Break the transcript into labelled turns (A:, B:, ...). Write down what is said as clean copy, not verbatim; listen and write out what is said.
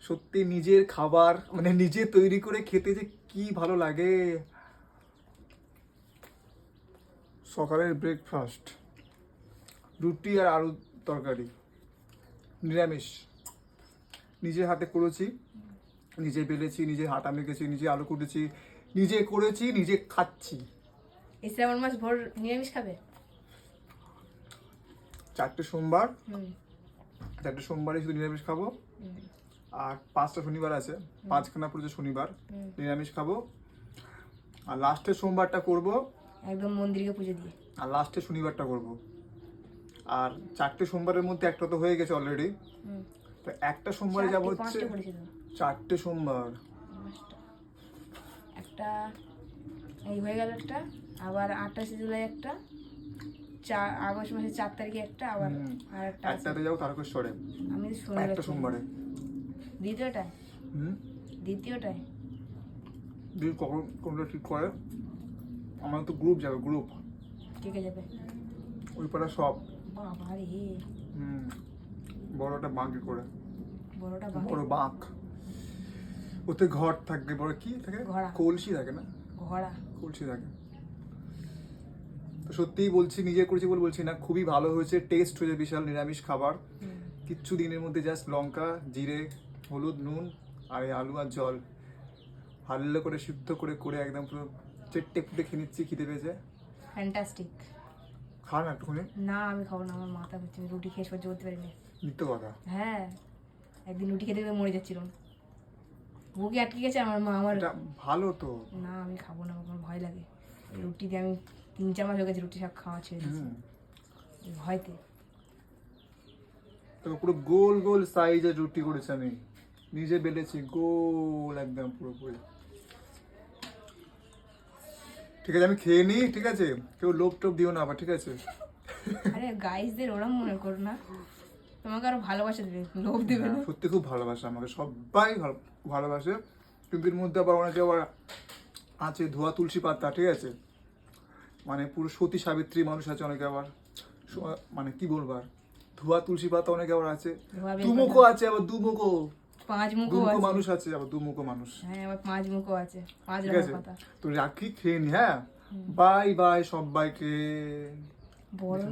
A: সত্যি নিজের খাবার মানে নিজে তৈরি করে খেতে যে কি ভালো লাগে। সকালের ব্রেকফাস্ট রুটি আর আলু তরকারি, নিরামিষ, নিজের হাতে করেছি, নিজে বেলেছি, নিজে আটা মেখেছি, নিজে আলু কুটেছি, নিজে করেছি, নিজে খাচ্ছি।
B: এই শ্রাবণ মাস ভোর নিরামিষ খাবে?
A: 4টে সোমবার, 4টে সোমবারে শুধু নিরামিষ খাবো, আর 5টা শনিবার আছে, 5খানা পড়েছে শনিবার, নিরামিষ খাবো, আর লাস্টের সোমবারটা করব
B: একদম মন্দিরকে পুজো দিয়ে,
A: আর লাস্টের শনিবারটা করব। আর 4টে সোমবারের মধ্যে একটা তো হয়ে গেছে অলরেডি, তো একটা সোমবারে যাব হচ্ছে 4টে সোমবার।
B: একটা এই হয়ে গেল একটা, আবার 28 জুলাই একটা, আগস্ট মাসের 4 তারিখে একটা, আবার আর একটা
A: একটাতে যাও তারকেশ্বরে,
B: আমি তো
A: একটা সোমবারে।
B: দ্বিতীয়টায় দ্বিতীয়টায়
A: যদি কখন কোনটা ঠিক করে, আমার তো গ্রুপ যাবে, গ্রুপ
B: কে কে যাবে?
A: ওই পাড়া সব।
B: বাবা রে,
A: বড়টা বাঁকে করে,
B: বড়টা
A: বড় বাঁক, ওতে ঘর থাকবে, বড় কি থাকে, কলসি থাকে না,
B: ঘোড়া
A: কলসি থাকে। তো সত্যিই বলছি, নিজে করেছি বলে বলছি না, খুবই ভালো হয়েছে, টেস্ট হয়েছে বিশাল। নিরামিষ খাবার, কিচ্ছু দিনের মধ্যে জাস্ট লঙ্কা, জিরে, হলুদ, নুন আর এই আলু আর জল ভালো করে সিদ্ধ করে করে একদম পুরো চেটে ফুটে খেয়ে নিচ্ছি, খিদে পেয়েছে।
B: ফ্যান্টাস্টিক।
A: খা না একটুখানি।
B: না আমি খাবো না, আমার মাথা ঘুরছে, আমি রুটি খেয়ে সহ্য করতে পারিনি।
A: মিথ্যে কথা।
B: হ্যাঁ, একদিন রুটি খেতে খেতে মরে যাচ্ছিলাম, বুকে আটকে গেছে আমার মা। আমার
A: ভালো তো
B: না, আমি খাবো না, আমার ভয় লাগে রুটি দিয়ে। আমি 3-4 মাস হয়ে গেছে রুটি শাক খাওয়া ছেড়ে দিয়েছি ভয়তে।
A: তো পুরো গোল গোল সাইজের রুটি করেছি আমি, নিজে বেলেছি, গোল একদম পুরোপুরি। ঠিক আছে, আমি খেয়ে নিই, ঠিক আছে? কেউ লোভ টোভ দিও না আবার, ঠিক আছে?
B: আরে গাইসদের ওরম মনে করো না, তোমাকে আরো ভালোবাসা দেবে, লোভ দেবে না।
A: সত্যি খুব ভালোবাসে আমাকে, সবাই ভালোবাসে, কিন্তু এর মধ্যে আবার অনেকে আবার আছে ধোয়া তুলসী পাতা, ঠিক আছে? মানে পুরো সতী সাবিত্রী মানুষ আছে অনেকে আবার, মানে কি বলবার, ধোয়া তুলসী পাতা অনেকে আবার আছে, দুমুখো আছে, আবার দুমুখো,
B: 5 মুখো
A: মানুষ আছে, আবার দুমুখো মানুষ।
B: হ্যাঁ, আবার 5 মুখো আছে, 5
A: ঠিক
B: রকম
A: আছে,
B: পাতা।
A: তো রাখি, খেয়ে নি। হ্যাঁ, বাই বাই সবাইকে।
B: বড়